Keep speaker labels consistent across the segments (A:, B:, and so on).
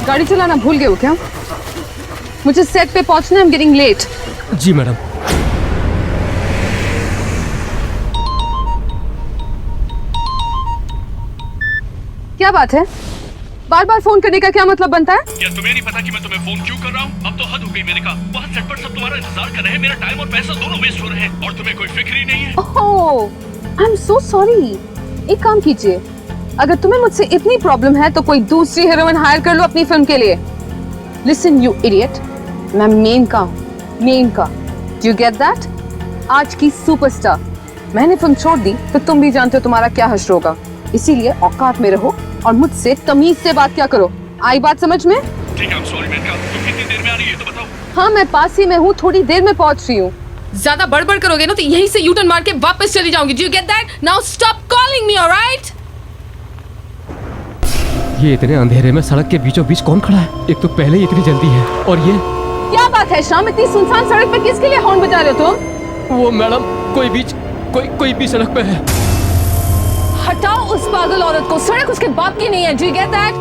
A: गाड़ी चलाना भूल गए हो क्या? मुझे सेट पे पहुंचना है, I'm getting late।
B: Ji madam.
A: क्या बात है? बार बार फोन करने का क्या मतलब बनता है?
C: क्या तुम्हें नहीं पता कि मैं तुम्हें फोन क्यों कर रहा हूँ? अब तो हद हो गई मेरे का। वहाँ सेट पर सब तुम्हारा इंतजार कर रहे हैं, मेरा टाइम और पैसा दोनों वेस्ट हो रहे हैं और तुम्हें कोई फिक्र ही नहीं है।
A: ओह, आई एम सो सॉरी। एक काम कीजिए, अगर तुम्हें मुझसे इतनी प्रॉब्लम है तो कोई दूसरी हीरोइन हायर कर लो अपनी फिल्म के लिए। लिसन यू इडियट, मैं मेन का हूँ, मेन का। Do you get that? आज की सुपरस्टार। मैंने फिल्म छोड़ दी तो तुम भी जानते हो तुम्हारा क्या हश्र होगा, इसीलिए औकात में रहो और मुझसे तमीज से बात क्या करो। आई बात समझ में?
C: ठीक है, सॉरी मेनका। तुम कितनी देर में आ रही है तो बताओ।
A: हाँ, मैं पास ही में हूँ, थोड़ी देर में पहुँच रही हूँ।
D: ज्यादा बड़बड़ करोगे ना तो यहीं से यूटर्न मार के वापस चली जाऊंगी। Do you get that? Now stop calling me, alright?
B: ये इतने अंधेरे में सड़क के बीचों बीच कौन खड़ा है? एक तो पहले ही इतनी जल्दी है और ये
A: क्या बात है शाम, इतनी सुनसान सड़क पे किसके लिए हॉर्न बजा रहे हो तुम?
B: वो मैडम कोई भी सड़क पे है।
A: हटाओ उस पागल औरत को, सड़क उसके बाप की नहीं है। Do you get that?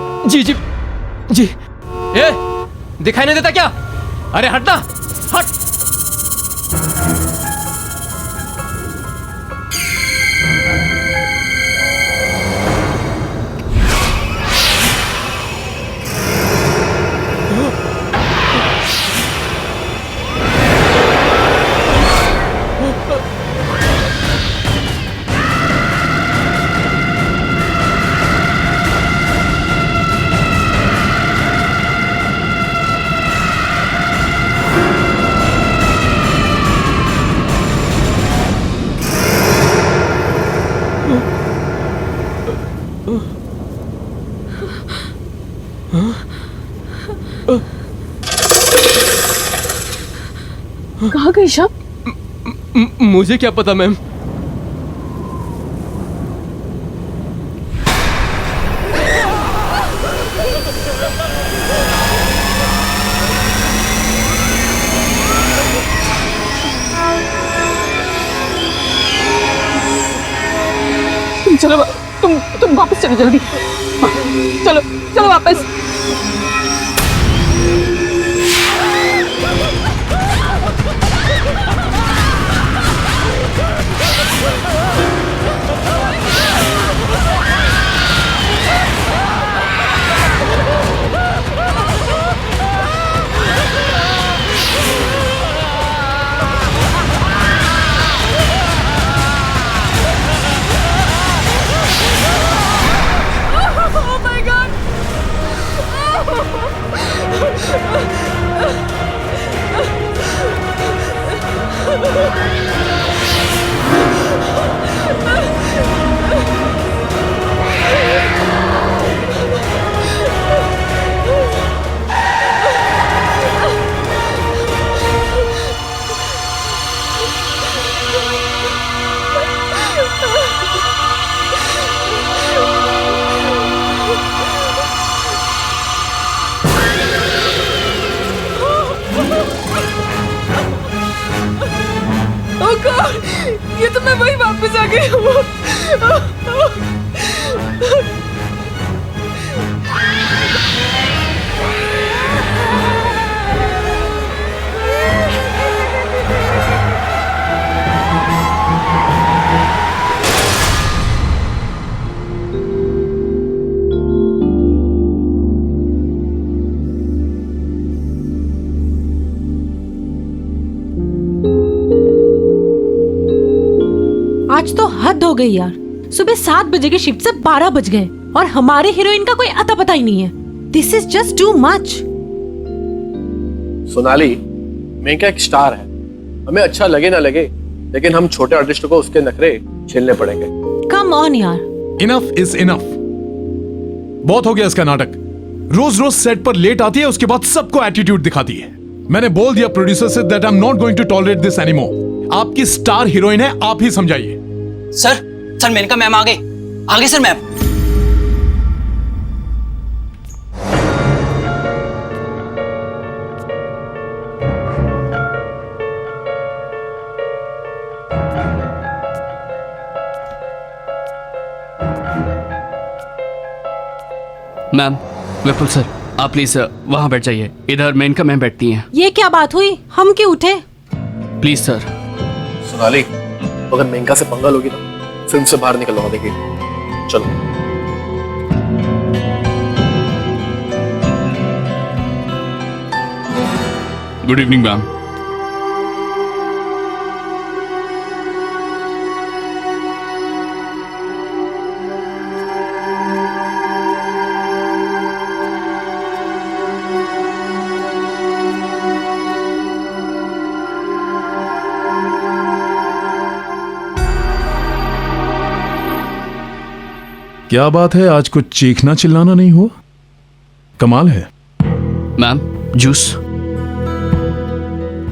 B: जी। ए, दिखाई नहीं देता क्या? अरे हटना, हट।
A: कहाँ गई शाम?
B: मुझे क्या पता मैम।
A: चलो तुम वापस चलो जल्दी। चलो वापस। ये तो मैं वही वापस आ गई हूँ।
E: आज तो हद हो गई यार। सुबह 7 बजे की शिफ्ट से 12 बज गए और हमारे हीरोइन का कोई अता पता ही नहीं है। This is just too much.
F: Sonali, Menka एक स्टार है, हमें अच्छा लगे ना लगे, लेकिन हम छोटे आर्टिस्ट को उसके नखरे झेलने पड़ेंगे।
E: कम ऑन यार।
G: Enough is enough. बहुत हो गया इसका नाटक। रोज रोज सेट पर लेट आती है, उसके बाद सबको एटीट्यूड दिखाती है। मैंने बोल दिया प्रोड्यूसर से that I am not going to tolerate this anymore. आपकी स्टार हीरोइन है, आप ही समझाइए।
H: सर मेनका मैम आ गए sir ma'am.
I: Ma'am, Vipul sir.
H: आप प्लीज वहाँ बैठ जाइए, इधर मेनका मैम बैठती हैं।
E: ये क्या बात हुई, हम क्यों उठे?
H: Please sir.
F: सोनाली, अगर मेनका से पंगा लोगी ना, फिल्म से बाहर निकलवा देगी। चलो।
C: Good evening ma'am.
G: क्या बात है, आज कुछ चीखना चिल्लाना नहीं हुआ? कमाल है।
H: Ma'am juice.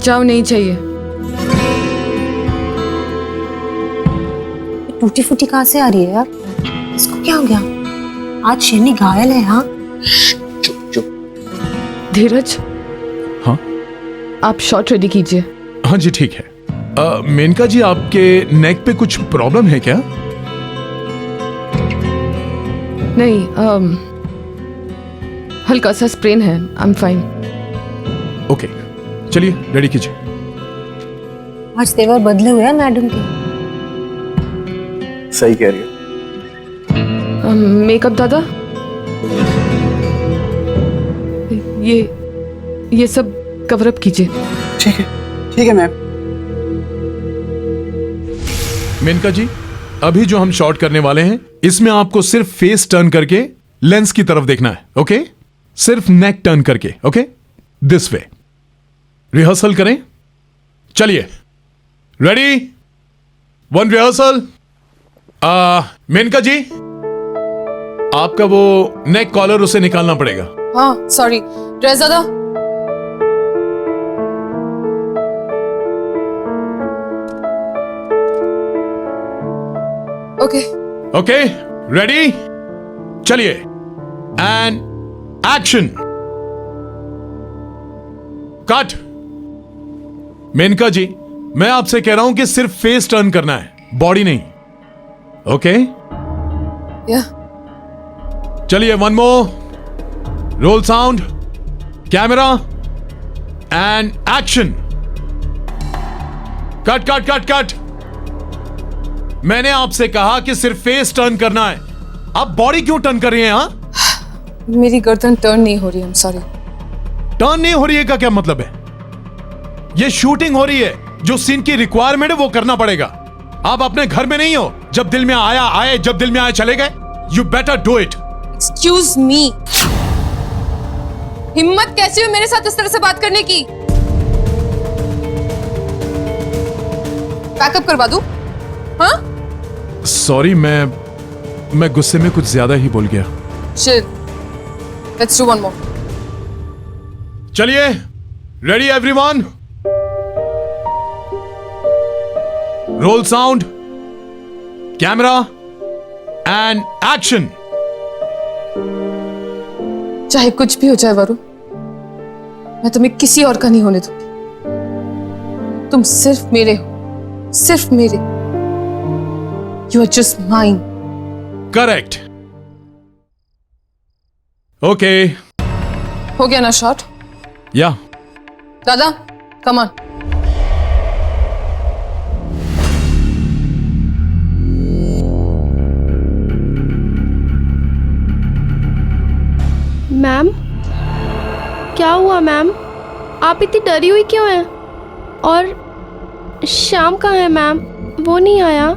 D: जाओ, नहीं चाहिए।
E: टूटी फूटी कहाँ से आ रही है यार? इसको क्या हो गया? आज शेरनी घायल है। हाँ
F: चुप चुप।
D: धीरज,
G: हाँ
D: आप शॉट रेडी कीजिए।
G: हाँ जी ठीक है। मेनका जी, आपके नेक पे कुछ प्रॉब्लम है क्या?
D: नहीं, हल्का सा स्प्रेन है। I am fine.
G: ओके, चलिए रेडी कीजिए।
E: आज तेवर बदले हुए हैं मैडम के।
F: सही कह रही है।
D: मेकअप दादा, ये सब कवर अप कीजिए।
H: ठीक है मैम।
G: मेनका जी, अभी जो हम शॉट करने वाले हैं, इसमें आपको सिर्फ फेस टर्न करके लेंस की तरफ देखना है। ओके, सिर्फ नेक टर्न करके। Okay, this way. रिहर्सल करें। चलिए, रेडी, वन रिहर्सल। मेनका जी, आपका वो नेक कॉलर उसे निकालना पड़ेगा।
D: हाँ सॉरी, ड्रेस दादा। ओके
G: ओके, रेडी, चलिए, एंड एक्शन। कट। मेनका जी, मैं आपसे कह रहा हूं कि सिर्फ फेस टर्न करना है, बॉडी नहीं। ओके,
D: या
G: चलिए, one more. Role sound, camera, and action. Cut cut cut cut. मैंने आपसे कहा कि सिर्फ फेस टर्न करना है, आप बॉडी क्यों टर्न कर रही हैं? हाँ,
D: मेरी गर्दन टर्न नहीं हो रही। I am sorry.
G: टर्न नहीं हो रही है का क्या मतलब है? ये शूटिंग हो रही है, जो सीन की रिक्वायरमेंट है वो करना पड़ेगा। आप अपने घर में नहीं हो, जब दिल में आया आए, जब दिल में आए चले गए। You better do it.
D: Excuse me, हिम्मत कैसी हुई मेरे साथ इस तरह से बात करने की? पैकअप करवा दूं? हाँ?
G: सॉरी, मैं गुस्से में कुछ ज्यादा ही बोल गया।
D: Chill. Let's do one more.
G: चलिए, ready everyone, role sound, camera, and action.
D: चाहे कुछ भी हो जाए वरुण, मैं तुम्हें किसी और का नहीं होने दूंगी। तुम सिर्फ मेरे हो, सिर्फ मेरे। You are just mine.
G: Correct. Okay,
D: हो गया ना शॉट?
G: या
D: दादा, come on.
I: मैम, क्या हुआ मैम? आप इतनी डरी हुई क्यों हैं? और श्याम कहाँ है मैम? वो नहीं आया?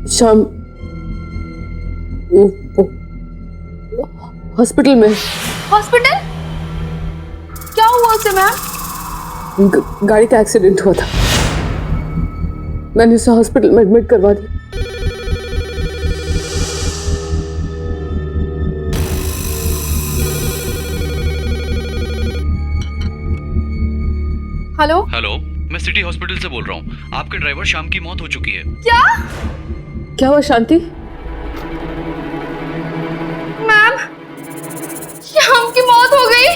A: शाम हॉस्पिटल में।
D: हॉस्पिटल? क्या हुआ उसे मैम?
A: गाड़ी का एक्सीडेंट हुआ था, मैंने उसे हॉस्पिटल में एडमिट करवा दिया।
D: हेलो
C: हेलो, मैं सिटी हॉस्पिटल से बोल रहा हूँ। आपके ड्राइवर श्याम की मौत हो चुकी है।
A: क्या हुआ शांति?
I: मैम, श्याम की मौत हो गई।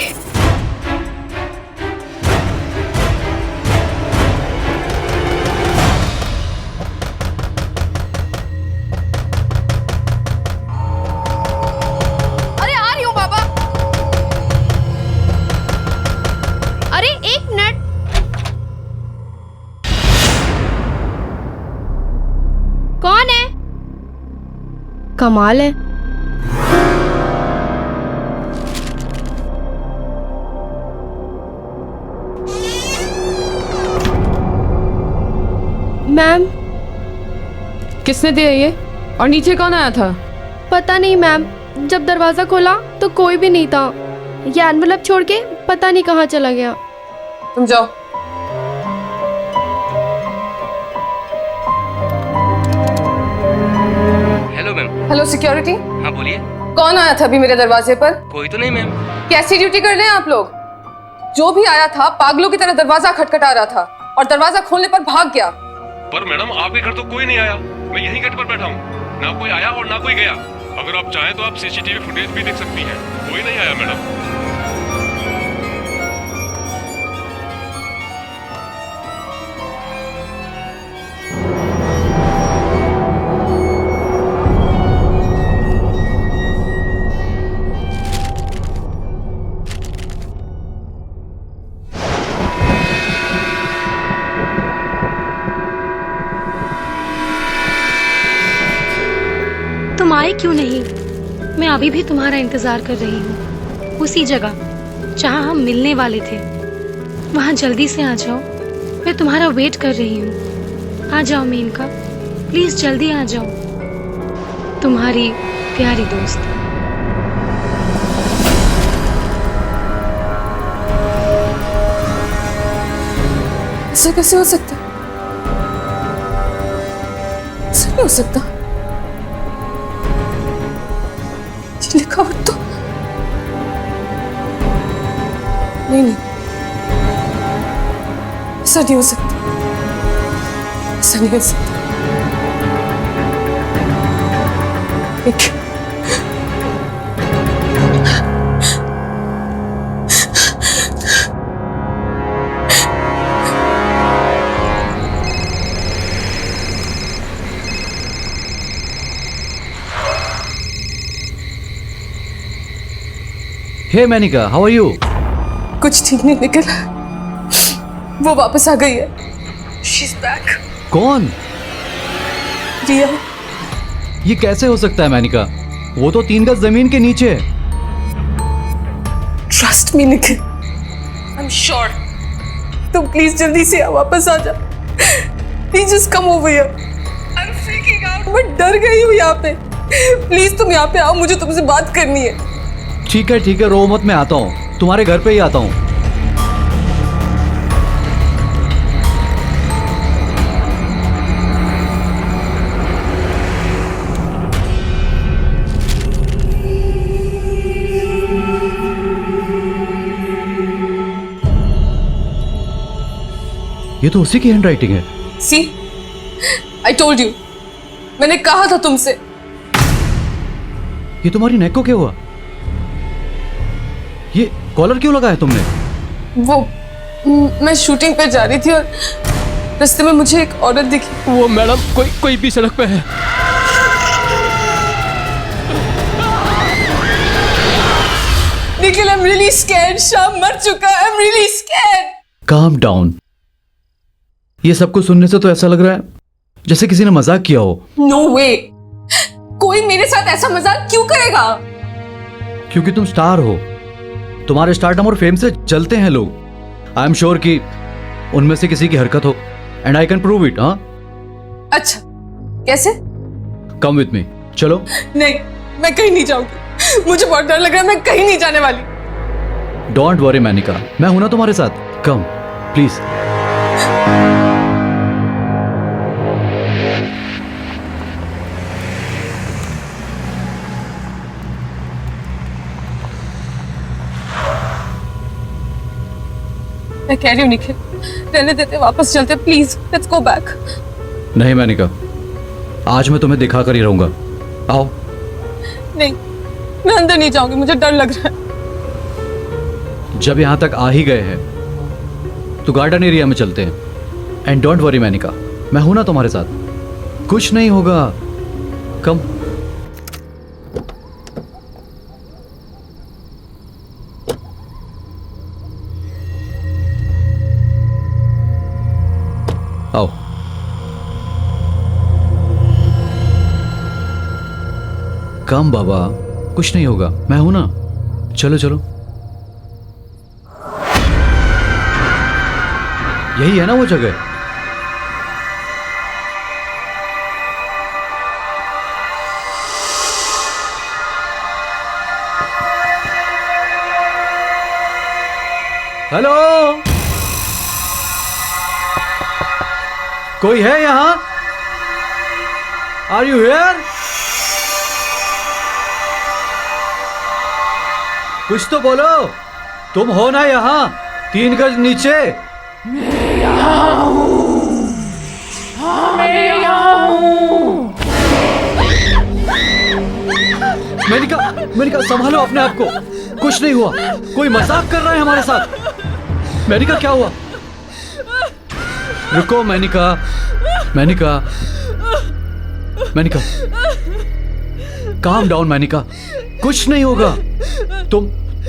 I: कमाल है। मैम,
D: किसने दिया ये? और नीचे कौन आया था?
I: पता नहीं मैम, जब दरवाजा खोला तो कोई भी नहीं था। ये एनवेलप छोड़ के पता नहीं कहाँ चला गया।
D: तुम जाओ।
H: Hello ma'am.
A: हेलो सिक्योरिटी,
H: हाँ बोलिए।
A: कौन आया था अभी मेरे दरवाजे पर?
H: कोई तो नहीं मैम।
A: कैसी ड्यूटी कर रहे हैं आप लोग? जो भी आया था पागलों की तरह दरवाजा खटखटा रहा था और दरवाजा खोलने पर भाग गया।
C: पर मैडम आपके घर तो कोई नहीं आया, मैं यहीं गेट पर बैठा हूँ। ना कोई आया और ना कोई गया। अगर आप चाहें तो आप सीसीटीवी फुटेज भी देख सकती हैं, कोई नहीं आया मैडम।
J: तुम आए क्यों नहीं? मैं अभी भी तुम्हारा इंतजार कर रही हूँ, उसी जगह जहाँ हम मिलने वाले थे। वहाँ जल्दी से आ जाओ, मैं तुम्हारा वेट कर रही हूँ। आ जाओ मेनका, प्लीज जल्दी आ जाओ। तुम्हारी प्यारी दोस्त।
D: ऐसा कैसे हो सकता? ऐसा नहीं हो सकता। ये लिखावट तो नहीं, ऐसा नहीं हो सकता, ऐसा नहीं हो सकता। एक
H: हे मैनिका, हाउ आर यू?
D: कुछ ठीक नहीं निकल। वो वापस आ गई है। She's back.
H: कौन?
D: रिया।
H: ये कैसे हो सकता है मैनिका? वो तो 3 गज जमीन के नीचे है।
D: Trust me Nikhil, I am sure. तुम प्लीज जल्दी से वापस आ जा। Please just come over here. I am freaking out, मैं डर गई हूँ यहाँ पे। प्लीज तुम यहाँ पे आओ, मुझे तुमसे बात करनी है।
H: ठीक है, रो मत, मैं आता हूँ, तुम्हारे घर पे ही आता हूँ। ये तो उसी की हैंडराइटिंग है।
D: सी, आई टोल्ड यू, मैंने कहा था तुमसे।
H: ये तुम्हारी नेक को क्या हुआ? ये कॉलर क्यों लगाया तुमने?
D: वो मैं शूटिंग पे जा रही थी और रास्ते में मुझे एक औरत दिखी।
B: वो मैडम कोई भी सड़क पे है।
D: Nikhil, I am really scared. शाम मर चुका है। I am really scared.
H: Calm down. ये सब कुछ सुनने से तो ऐसा लग रहा है जैसे किसी ने मजाक किया हो।
D: नो वे, कोई मेरे साथ ऐसा मजाक क्यों करेगा?
H: क्योंकि तुम स्टार हो, तुम्हारे स्टारडम और फेम से जलते हैं लोग। आई एम श्योर कि उनमें से किसी की हरकत हो, and I can prove it. हाँ,
D: अच्छा, कैसे?
H: कम विथ मी, चलो।
D: नहीं, मैं कहीं नहीं जाऊंगी। मुझे बहुत डर लग रहा है, मैं कहीं नहीं जाने वाली।
H: डोंट वरी मैनिका, मैं हूं ना तुम्हारे साथ। Come please.
D: मैं कह रही हूँ निखिल, रहने देते, वापस चलते, प्लीज लेट्स गो बैक।
H: नहीं मैनिका, आज मैं तुम्हें दिखा कर ही रहूंगा। आओ।
D: नहीं, मैं अंदर नहीं जाऊंगी, मुझे डर लग रहा है।
H: जब यहां तक आ ही गए हैं तो गार्डन एरिया में चलते हैं। एंड डोंट वरी मैनिका, मैं हूं ना तुम्हारे साथ, कुछ नहीं होगा। कम। आओ। कम बाबा, कुछ नहीं होगा, मैं हूं ना। चलो चलो, यही है ना वो जगह। हेलो, कोई है यहां? Are you here? कुछ तो बोलो, तुम हो ना यहां 3 गज नीचे? मेनिका संभालो अपने आप को, कुछ नहीं हुआ, कोई मजाक कर रहा है हमारे साथ। मेनिका क्या हुआ? रुको मेनिका, मेनिका, मेनिका, काम डाउन मेनिका, कुछ नहीं होगा।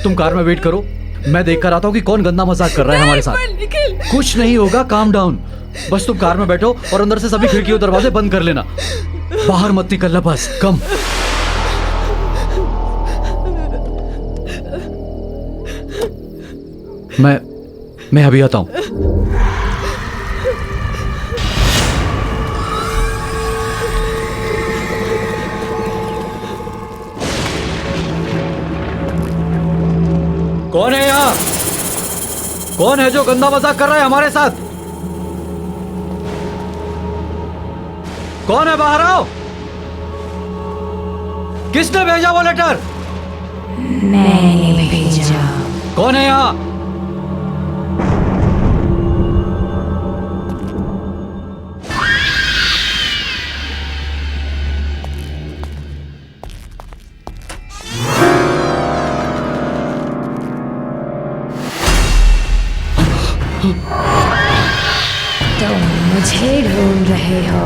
H: तुम कार में वेट करो, मैं देख कर आता हूँ कि कौन गंदा मजाक कर रहा है हमारे साथ। कुछ नहीं होगा, काम डाउन। बस तुम कार में बैठो और अंदर से सभी खिड़की और दरवाजे बंद कर लेना, बाहर मत निकलना बस। कम। मैं अभी आता हूं। कौन है यहां? कौन है जो गंदा मजाक कर रहा है हमारे साथ? कौन है? बाहर आओ। किसने भेजा वो लेटर? मैंने भेजा। कौन है यहां?
K: तुम मुझे ढूंढ रहे हो?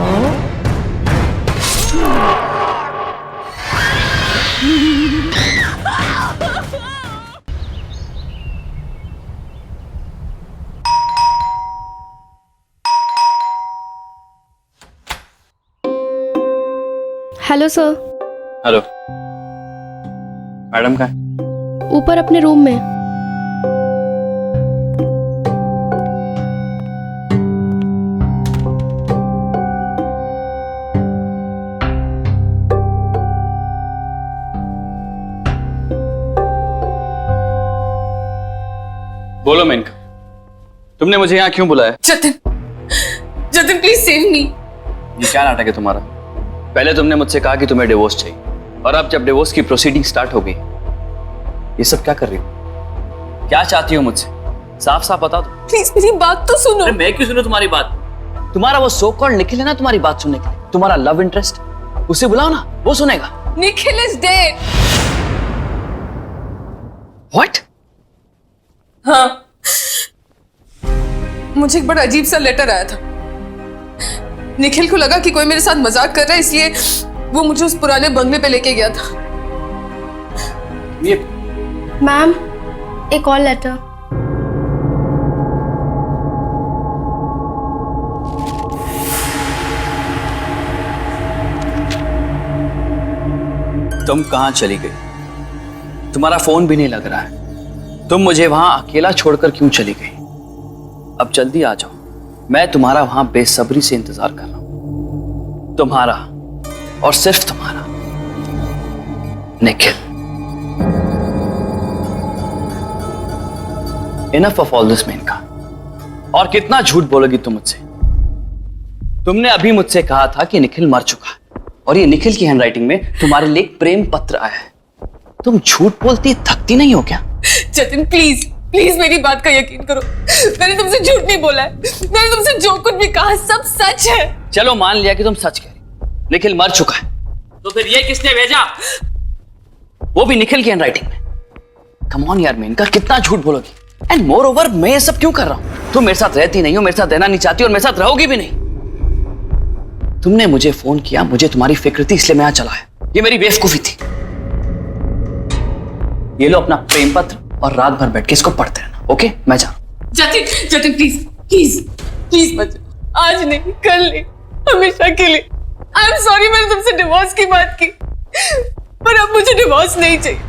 I: Hello sir.
F: हेलो मैडम, का
I: ऊपर अपने रूम में।
F: बोलो मेनका, तुमने मुझे यहाँ क्यों बुलाया?
D: जतिन, जतिन प्लीज सेव मी।
F: ये क्या नाटक है तुम्हारा? पहले तुमने मुझसे कहा कि तुम्हें डिवोर्स चाहिए, और अब जब डिवोर्स की प्रोसीडिंग स्टार्ट हो गई, ये सब क्या कर रही हो? क्या चाहती हो मुझसे? साफ साफ बता दो।
D: प्लीज मेरी बात तो सुनो।
F: मैं क्यों सुनूं तुम्हारी बात? तुम्हारा वो सो कॉल्ड निखिल है ना तुम्हारी बात सुनने के लिए, तुम्हारा लव इंटरेस्ट, उसे बुलाओ ना, वो सुनेगा।
D: Nikhil is dead.
F: व्हाट?
D: हाँ, मुझे एक बड़ा अजीब सा लेटर आया था। निखिल को लगा कि कोई मेरे साथ मजाक कर रहा है, इसलिए वो मुझे उस पुराने बंगले पे लेके गया था।
F: ये
I: मैम, एक और लेटर।
F: तुम कहां चली गई? तुम्हारा फोन भी नहीं लग रहा है। तुम मुझे वहां अकेला छोड़कर क्यों चली गई? अब जल्दी आ जाओ, मैं तुम्हारा वहां बेसब्री से इंतजार कर रहा हूं। तुम्हारा और सिर्फ तुम्हारा Nikhil. Enough of all this Menka. और कितना झूठ बोलोगी तुम मुझसे? तुमने अभी मुझसे कहा था कि निखिल मर चुका है, और ये निखिल की हैंडराइटिंग में तुम्हारे लिए एक प्रेम पत्र आया है। तुम झूठ बोलती थकती नहीं हो क्या?
D: जतिन प्लीज प्लीज मेरी बात का यकीन करो, मैंने तुमसे झूठ नहीं बोला है। मैंने तुमसे जो कुछ भी कहा सब सच है।
F: चलो मान लिया कि तुम सच कह रही, निखिल मर चुका है, तो फिर ये किसने भेजा? वो भी निखिल की हैंडराइटिंग में। कम ऑन यार मेनका, कितना झूठ बोलोगी? एंड मोर ओवर मैं ये सब क्यों कर रहा हूं? तुम मेरे साथ रहती नहीं हो, मेरे साथ रहना नहीं चाहती और मेरे साथ रहोगी भी नहीं। तुमने मुझे फोन किया, मुझे तुम्हारी फिक्र थी, इसलिए मैं यहां चला आया। ये मेरी बेवकूफी थी। ये लो अपना प्रेम पत्र और रात भर बैठ के इसको पढ़ते रहना। ओके, मैं जा रहा हूं।
D: Jatin, Jatin please please please मत, आज नहीं कल नहीं, हमेशा के लिए। आई एम सॉरी मैंने तुमसे डिवोर्स की बात की, पर मुझे डिवोर्स नहीं चाहिए,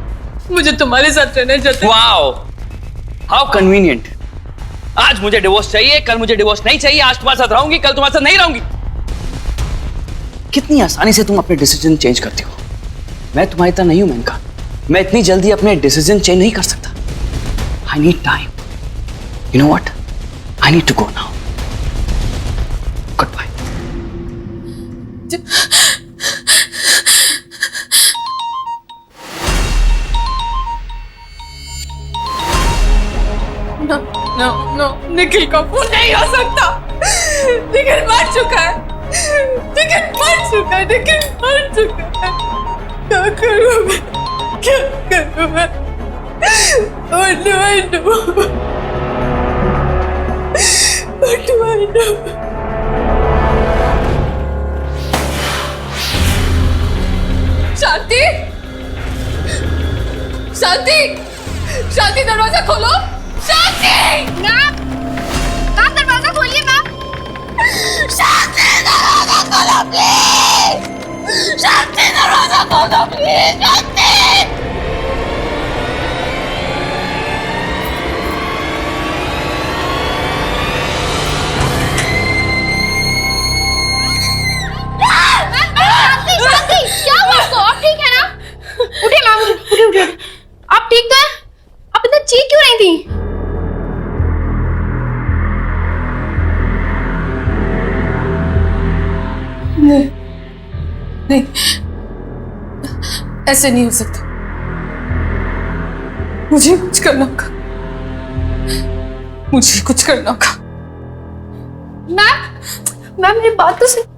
D: मुझे तुम्हारे साथ रहना चाहते।
F: Wow, how convenient. आज मुझे डिवोर्स चाहिए, कल मुझे डिवोर्स नहीं चाहिए। आज तुम्हारे साथ रहूंगी, कल तुम्हारे साथ नहीं रहूंगी। कितनी आसानी से तुम अपने डिसीजन चेंज करती हो। मैं तुम्हारी तरह नहीं हूं मेनका, मैं इतनी जल्दी अपने डिसीजन चेंज नहीं कर सकता। I need time. You know what, I need to go now. Good bye.
D: No, Nikhil का फोन नहीं हो सकता। निखिल मर चुका है, निखिल मर चुका है, निखिल मर चुका है। क्या करूं मैं, क्या करूं मैं? What do I do? What do I do? शांति, शांति, शांति, दरवाजा खोलो। शांति,
I: मैम दरवाजा खोलिए मैम।
D: शांति, दरवाजा खोलो प्लीज। शांति, दरवाजा खोलो प्लीज। शांति।
I: शांति, क्या हुआ आपको? आप ठीक है ना? उठिए मैम, उठिए। आप ठीक तो हैं? आप इतना चीख क्यों रही थी?
D: नहीं, ऐसे नहीं हो सकता। मुझे कुछ करना होगा, मुझे कुछ करना होगा।
I: मैम मेरी बात तो सुन।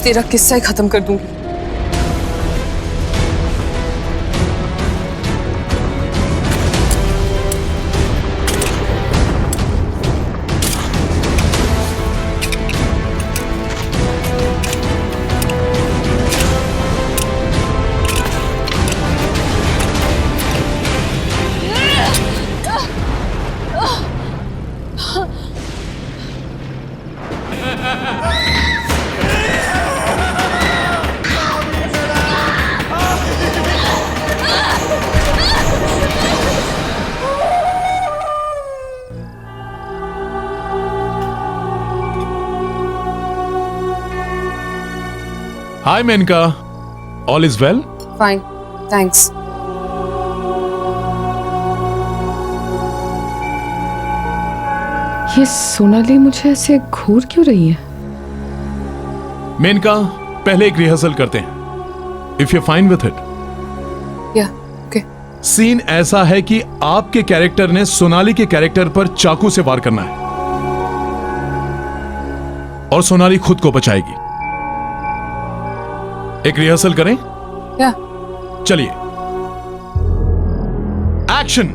D: तेरा किस्सा ही खत्म कर दूंगी।
G: Hi, Menka. All is well?
D: Fine, thanks. ये सोनाली मुझे ऐसे घूर क्यों रही है?
G: मेनका, पहले एक रिहर्सल करते हैं। If you're fine with it.
D: Yeah, okay.
G: Scene ऐसा है कि आपके कैरेक्टर ने सोनाली के कैरेक्टर पर चाकू से वार करना है और सोनाली खुद को बचाएगी। एक रिहर्सल करें?
D: Yeah.
G: चलिए, एक्शन।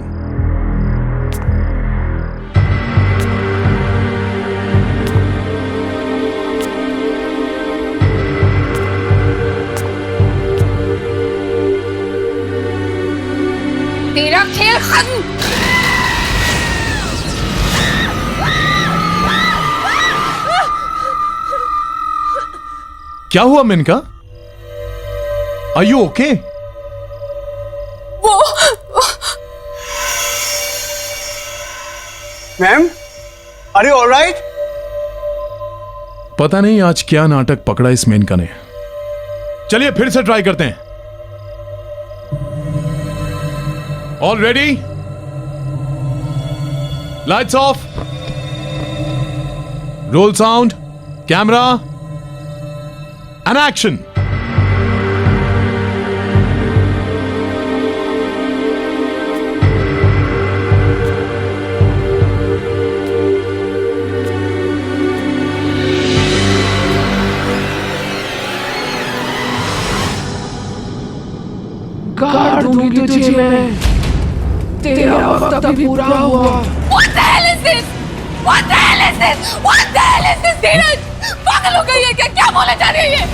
D: तेरा खेल खत्म।
G: क्या हुआ Menka? Are you okay?
L: Ma'am, are you all right?
G: पता नहीं आज क्या नाटक पकड़ा इस मेनका ने। चलिए फिर से ट्राई करते हैं। All ready? Lights off, role sound, camera and action.
M: काट दूंगी तुझे मैं, तेरा वक्त अभी पूरा हुआ।
D: What the hell is this? What the hell is this? What the hell is this? धीरज पागल हो गई है क्या? क्या बोले जा रही है ये?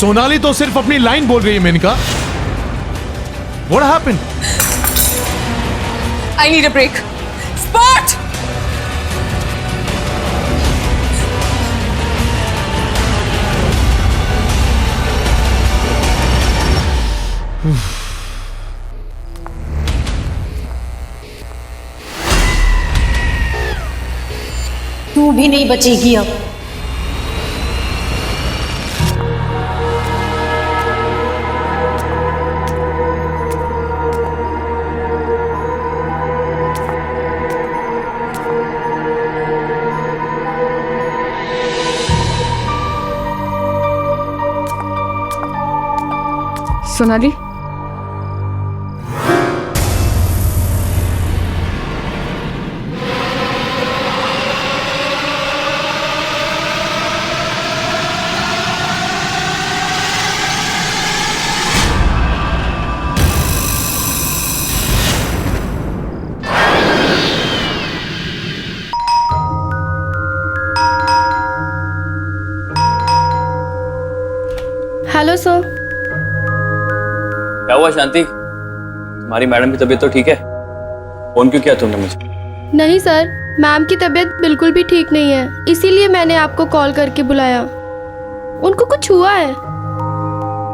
G: सोनाली तो सिर्फ अपनी लाइन बोल रही है Maneka. What happened?
D: I need a break. Spot!
K: तू भी नहीं बचेगी अब।
A: Sonali,
I: hello sir.
F: क्या हुआ शांति, तुम्हारी मैडम की तबीयत तो ठीक है? फोन क्यों किया तुमने मुझे?
I: नहीं सर, मैम की तबीयत बिल्कुल भी ठीक नहीं है, इसीलिए मैंने आपको कॉल करके बुलाया। उनको कुछ हुआ है।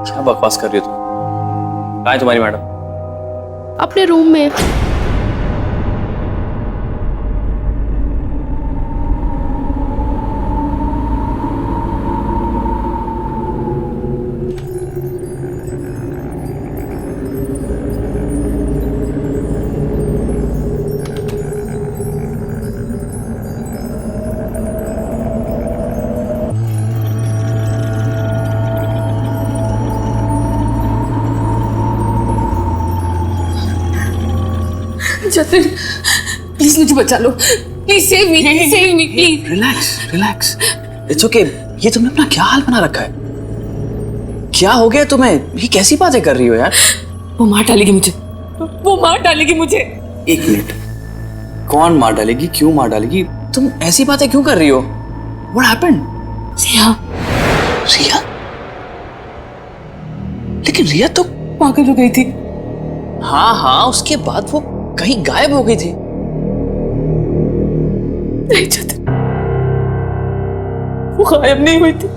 F: क्या बकवास कर रही हो तुम? कहाँ है तुम्हारी मैडम?
I: अपने रूम में।
D: जतिन, प्लीज मुझे बचा लो। Please save me, please.
F: Relax. It's okay. ये तुमने अपना क्या हाल बना रखा है? क्या हो गया तुम्हें? ये कैसी बातें कर रही हो यार?
D: वो मार डालेगी मुझे।
F: एक मिनट, कौन मार डालेगी? क्यों मार डालेगी? तुम ऐसी बातें क्यों कर रही हो? What happened? रिया? लेकिन रिया तो
D: पागल हो गई थी।
F: हाँ, उसके बाद वो कहीं गायब हो गई थी।
D: नहीं जतिन, वो गायब नहीं हुई थी।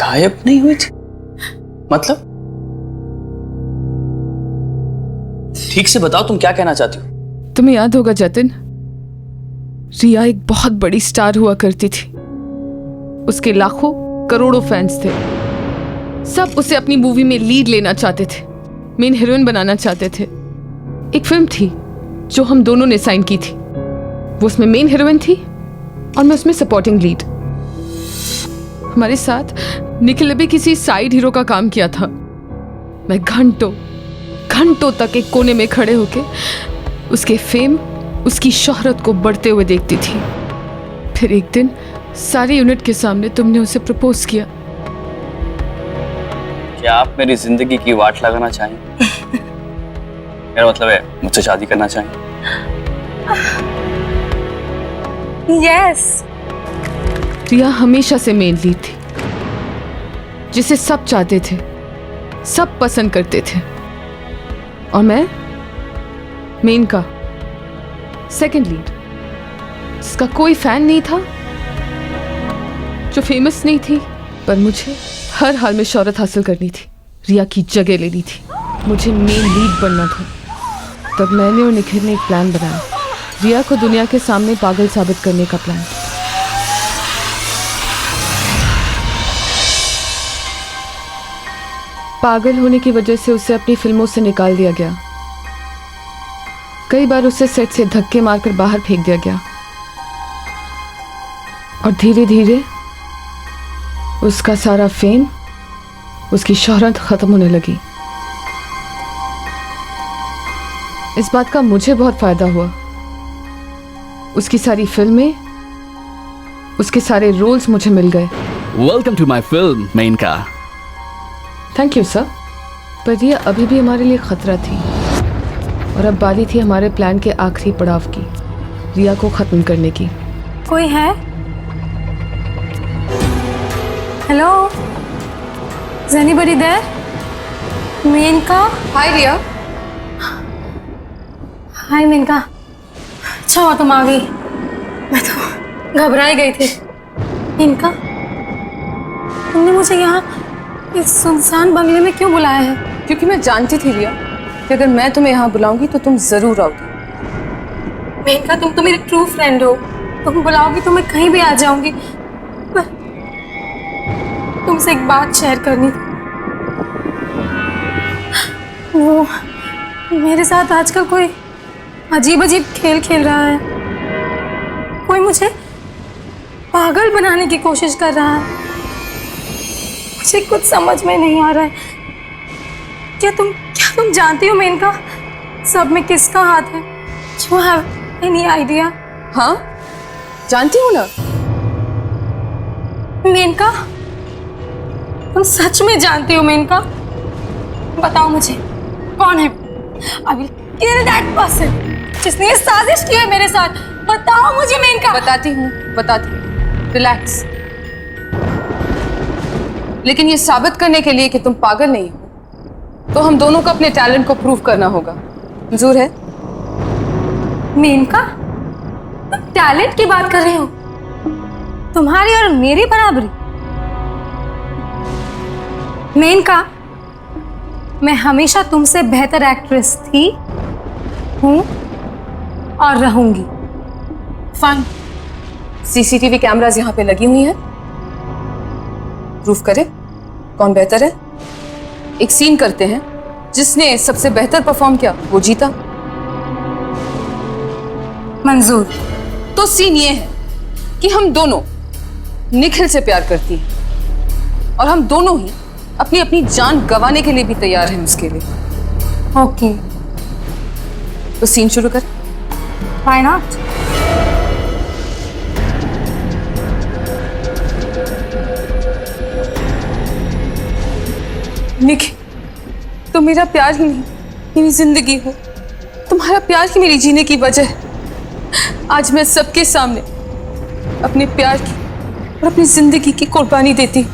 F: गायब नहीं हुई थी? मतलब? ठीक से बताओ, तुम क्या कहना चाहती हो?
D: तुम्हें याद होगा जतिन, रिया एक बहुत बड़ी स्टार हुआ करती थी। उसके लाखों करोड़ों फैंस थे। सब उसे अपनी मूवी में लीड लेना चाहते थे, मेन हीरोइन बनाना चाहते थे। एक फिल्म थी जो हम दोनों ने साइन की थी। वो उसमें मेन हीरोइन थी और मैं उसमें सपोर्टिंग लीड। हमारे साथ निखिल ने भी किसी साइड हीरो का काम किया था। मैं घंटों तक एक कोने में खड़े होके उसके फेम, उसकी शोहरत को बढ़ते हुए देखती थी। फिर एक दिन सारे यूनिट के सामने तुमने उसे प्रपोज किया।
F: क्या आप मेरी जिंदगी की वाट लगाना चाहें? मेरा मतलब है मुझसे शादी करना चाहें?
D: यस। रिया हमेशा से मेन लीड थी, जिसे सब चाहते थे, सब पसंद करते थे। और मैं मेन का सेकंड लीड, जिसका कोई फैन नहीं था, जो फेमस नहीं थी, पर मुझे हर हाल में शोहरत हासिल करनी थी, रिया की जगह लेनी थी। मुझे मेन लीड बनना था। तब मैंने और निखिल ने एक प्लान बनाया, रिया को दुनिया के सामने पागल साबित करने का प्लान। पागल होने की वजह से उसे अपनी फिल्मों से निकाल दिया गया। कई बार उसे सेट से धक्के मारकर बाहर फेंक दिया गया और धीरे धीरे उसका सारा फेम, उसकी शोहरत खत्म होने लगी। इस बात का मुझे बहुत फायदा हुआ। उसकी सारी फिल्में, उसके सारे रोल्स मुझे मिल गए।
N: Welcome to my film Menka.
D: Thank you sir, पर यह अभी भी हमारे लिए खतरा थी और अब बारी थी हमारे प्लान के आखिरी पड़ाव की, रिया को खत्म करने की।
J: कोई है? Hello, is anybody there? Menka?
D: Hi Riya.
J: Hi Menka, अच्छा हुआ तुम आ गई, मैं तो घबरा ही गई थी। मेनका, तुमने मुझे यहाँ इस सुनसान बंगले में क्यों बुलाया है?
D: क्योंकि मैं जानती थी रिया कि अगर मैं तुम्हें यहाँ बुलाऊंगी तो तुम जरूर आओगी।
J: मेनका, तुम तो मेरी ट्रू फ्रेंड हो, तुम बुलाओगी तो मैं कहीं भी आ जाऊंगी, पर तुमसे एक बात शेयर करनी थी। वो मेरे साथ आजकल कोई अजीब अजीब खेल खेल रहा है, कोई मुझे पागल बनाने की कोशिश कर रहा है। मुझे कुछ समझ में नहीं आ रहा है। क्या तुम जानती हो मेनका, सब में किसका हाथ है? You have any idea?
D: हाँ, जानती हूँ ना।
J: मेनका, तुम सच में जानती हो मेनका? बताओ मुझे, कौन है? I will kill that person जिसने ये साजिश की है मेरे साथ। बताओ मुझे मेनका।
D: बताती हूँ। रिलैक्स। लेकिन ये साबित करने के लिए कि तुम पागल नहीं हो, तो हम दोनों को अपने टैलेंट को प्रूव करना होगा। मंजूर है?
J: मेनका, तुम टैलेंट की बात कर रहे हो? तुम्हारी और मेरी बराबरी? मेनका, मैं हमेशा तुमसे बेहतर एक्ट्रेस थी, हूं और रहूंगी।
D: फाइन, सीसीटीवी कैमरास यहाँ पे लगी हुई हैं, प्रूफ करें कौन बेहतर है। एक सीन करते हैं, जिसने सबसे बेहतर परफॉर्म किया वो जीता।
J: मंजूर।
D: तो सीन ये है कि हम दोनों निखिल से प्यार करती हैं और हम दोनों ही अपनी अपनी जान गंवाने के लिए भी तैयार हैं उसके लिए।
J: ओके,
D: तो सीन शुरू कर।
J: Why not?
D: निखिल, तुम मेरा प्यार ही नहीं, मेरी जिंदगी हो। तुम्हारा प्यार ही मेरी जीने की वजह है। आज मैं सबके सामने अपने प्यार की और अपनी जिंदगी की कुर्बानी देती हूँ।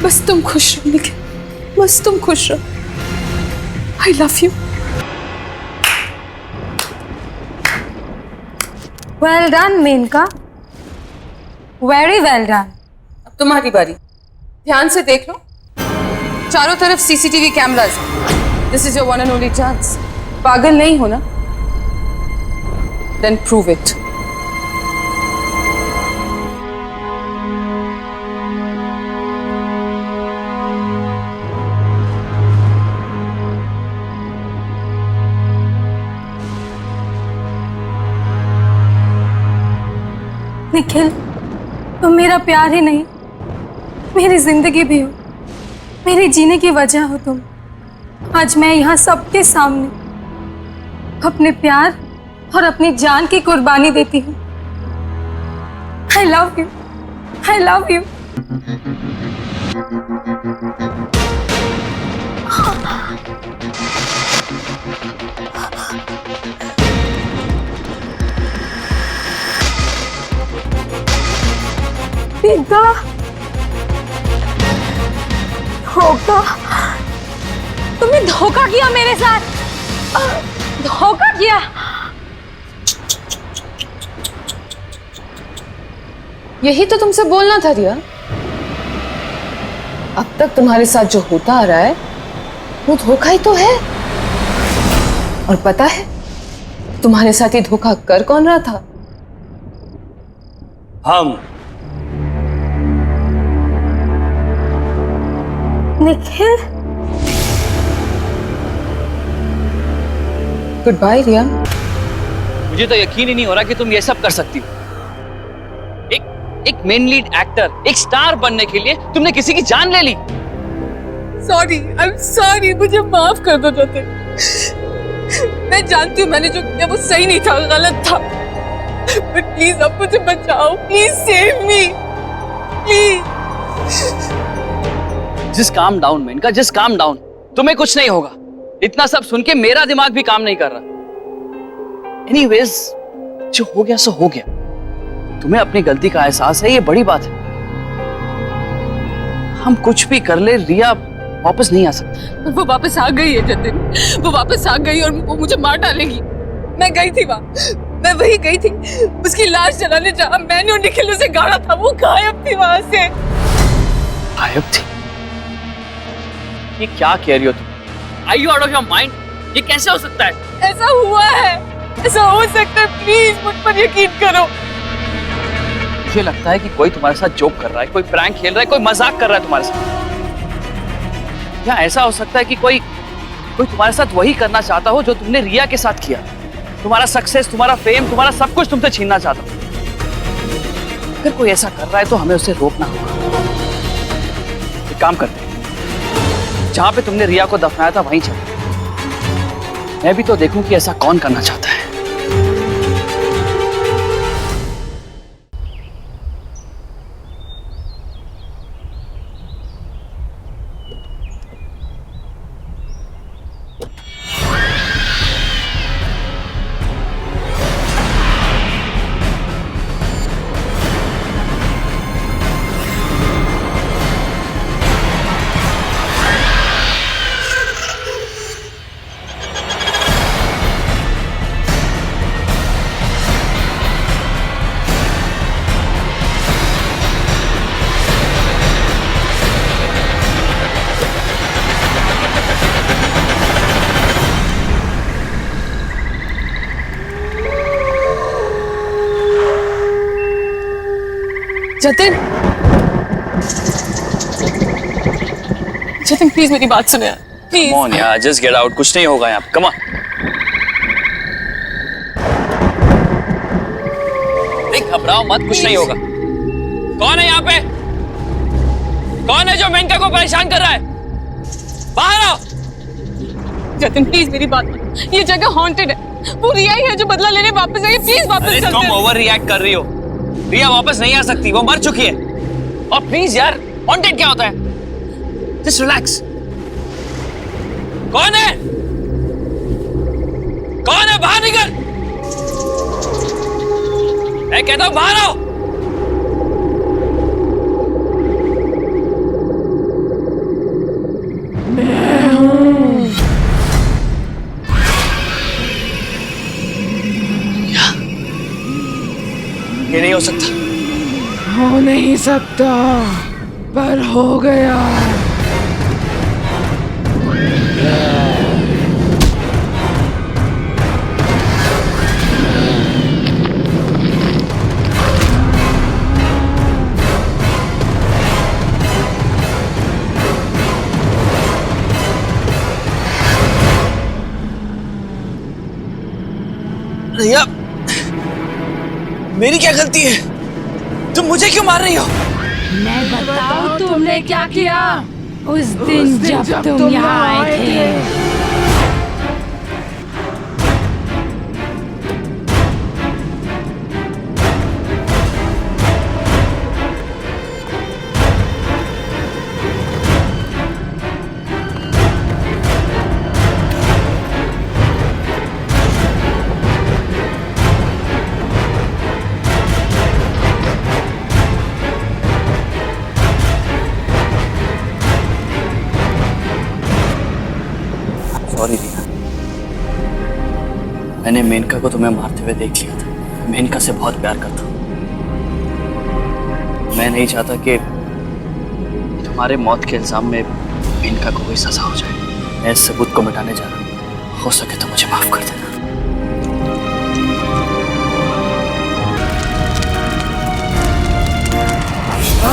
D: बस तुम खुश रहो निखिल, बस तुम खुश रहो। I love you.
J: Well done Menka, very well done.
D: अब तुम्हारी बारी। ध्यान से देख लो, चारों तरफ CCTV cameras. This is your one and only chance. पागल नहीं हो ना? Then prove it.
J: निखिल, तुम मेरा प्यार ही नहीं, मेरी जिंदगी भी हो, मेरे जीने की वजह हो तुम। आज मैं यहाँ सबके सामने अपने प्यार और अपनी जान की कुर्बानी देती हूँ। आई love you, I love you. पिता, धोखा, तुमने धोखा किया मेरे साथ, धोखा किया।
D: यही तो तुमसे बोलना था रिया। अब तक तुम्हारे साथ जो होता आ रहा है वो धोखा ही तो है। और पता है तुम्हारे साथ ये धोखा कर कौन रहा था?
F: हम।
J: निखिल,
F: गुड बाय रिया। मुझे तो यकीन ही नहीं हो रहा कि तुम ये सब कर सकती हो। एक मेन लीड एक्टर, एक स्टार बनने के लिए तुमने किसी की जान ले ली।
D: सॉरी, आई एम सॉरी, मुझे माफ कर दो जोते। मैं जानती हूँ मैंने जो किया वो सही नहीं था, गलत था। बट प्लीज अब मुझे बचाओ, please save me, please.
F: Just calm down Menka, just calm down. तुम्हें कुछ नहीं होगा। इतना सब सुन के मेरा दिमाग भी काम नहीं कर रहा। एनीवेज, जो हो गया सो हो गया। तुम्हें अपनी गलती का एहसास है, ये बड़ी बात है। हम कुछ भी कर ले, रिया वापस नहीं आ सकती।
D: वो वापस आ गई है जतिन, वो वापस आ गई और वो मुझे मार डालेगी। मैं गई थी वहाँ, मैं वही गई थी उसकी लाश जलाने, जहाँ मैंने और निखिल उसे गाड़ा था। वो गायब थी वहां से।
F: गायब थी? ये क्या कह रही हो तुम? Are you out of your mind? ये कैसे हो सकता है?
D: ऐसा हुआ है, ऐसा हो सकता है। प्लीज मुझ पर यकीन करो।
F: मुझे लगता है कि कोई तुम्हारे साथ जोक कर रहा है, कोई प्रैंक खेल रहा है, कोई मजाक कर रहा है तुम्हारे साथ। या ऐसा हो सकता है कि कोई तुम्हारे साथ वही करना चाहता हो जो तुमने रिया के साथ किया। तुम्हारा सक्सेस, तुम्हारा फेम, तुम्हारा सब कुछ तुमसे छीनना चाहता हो। अगर कोई ऐसा कर रहा है तो हमें उसे रोकना होगा। एक काम करते हैं, जहां पे तुमने रिया को दफनाया था वहीं चलो। मैं भी तो देखूं कि ऐसा कौन करना चाहता है।
D: जतिन, जतिन प्लीज मेरी बात सुनो यार, प्लीज।
F: Come on यार, just get out। कुछ नहीं होगा यहाँ पे। Come on। नहीं घबराओ मत, कुछ नहीं होगा। कौन है यहाँ पे? कौन है जो मेनका को परेशान कर रहा है? बाहर आओ।
D: जतिन प्लीज मेरी बात सुनो, ये जगह हॉन्टेड है। वो रिया ही है जो बदला लेने वापस आई है। प्लीज वापस चलते हैं।
F: तुम ओवर रिएक्ट कर रही हो। रिया वापस नहीं आ सकती, वो मर चुकी है। और प्लीज यार, हॉन्टेड क्या होता है? Just relax. कौन है? कौन है? बाहर निकल। मैं कहता हूं बाहर आओ।
M: मैं हूं।
F: ये नहीं हो सकता।
M: हो नहीं सकता, पर हो गया।
F: रिया, मेरी क्या गलती है? तुम मुझे क्यों मार रही हो?
K: मैं बताऊं तुमने क्या किया उस दिन जब तुम यहाँ आए थे।
F: सॉरी रिया, मैंने मेनका को तुम्हें मारते हुए देख लिया था। मेनका से बहुत प्यार करता हूँ। मैं नहीं चाहता कि तुम्हारे मौत के इल्जाम में मेनका को कोई सजा हो जाए। मैं इस सबूत को मिटाने जा रहा हूँ। हो सके तो मुझे माफ कर देना।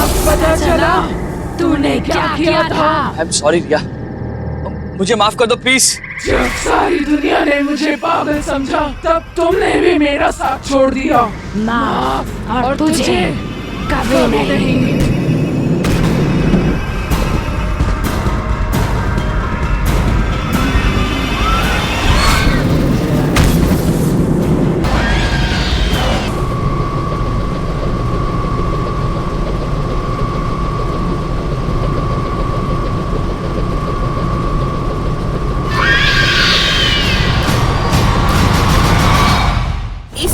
M: अब पता चला तूने क्या किया था।
F: आई एम सॉरी रिया, मुझे माफ कर दो प्लीज।
M: जब सारी दुनिया ने मुझे पागल समझा, तब तुमने भी मेरा साथ छोड़ दिया।
K: माफ और तुझे कभी नहीं।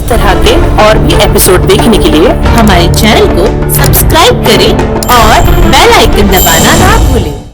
N: तरह के और भी एपिसोड देखने के लिए हमारे चैनल को सब्सक्राइब करें और बेल आइकन दबाना ना भूलें।